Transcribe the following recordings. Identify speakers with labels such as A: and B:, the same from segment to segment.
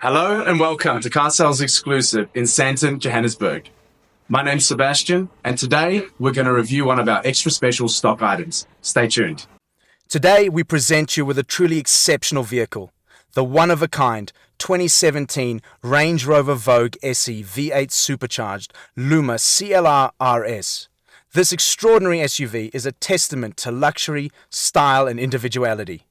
A: Hello and welcome to Car Sales Exclusive in Sandton, Johannesburg. My name's Sebastian, and today we're going to review one of our extra special stock items. Stay tuned.
B: Today we present you with a truly exceptional vehicle, the one-of-a-kind 2017 Range Rover Vogue SE V8 Supercharged LUMMA CLR RS. This extraordinary SUV is a testament to luxury, style and individuality.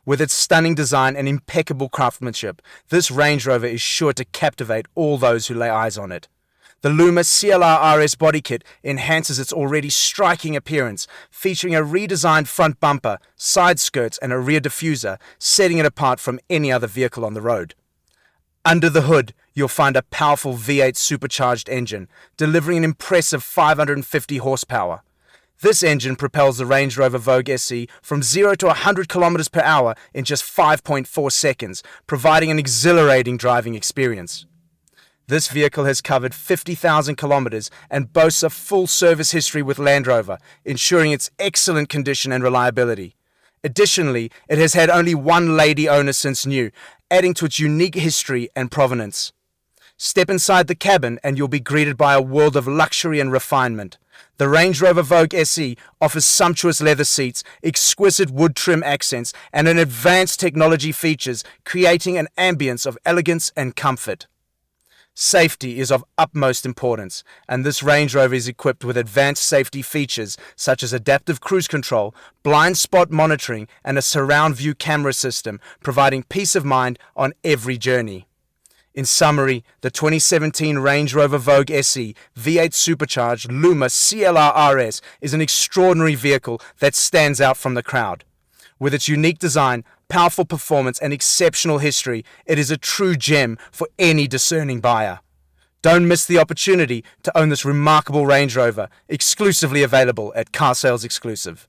B: With its stunning design and impeccable craftsmanship, this Range Rover is sure to captivate all those who lay eyes on it. The LUMMA CLR RS body kit enhances its already striking appearance, featuring a redesigned front bumper, side skirts and a rear diffuser, setting it apart from any other vehicle on the road. Under the hood, you'll find a powerful V8 Supercharged engine, delivering an impressive 550 horsepower. This engine propels the Range Rover Vogue SE from 0 to 100 km per hour in just 5.4 seconds, providing an exhilarating driving experience. This vehicle has covered 50,000 kilometers and boasts a full service history with Land Rover, ensuring its excellent condition and reliability. Additionally, it has had only one lady owner since new, adding to its unique history and provenance. Step inside the cabin and you'll be greeted by a world of luxury and refinement. The Range Rover Vogue SE offers sumptuous leather seats, exquisite wood trim accents, and an advanced technology features, creating an ambience of elegance and comfort. Safety is of utmost importance, and this Range Rover is equipped with advanced safety features such as adaptive cruise control, blind spot monitoring, and a surround view camera system, providing peace of mind on every journey. In summary, the 2017 Range Rover Vogue SE V8 Supercharged LUMMA CLR RS is an extraordinary vehicle that stands out from the crowd. With its unique design, powerful performance and exceptional history, it is a true gem for any discerning buyer. Don't miss the opportunity to own this remarkable Range Rover, exclusively available at Car Sales Exclusive.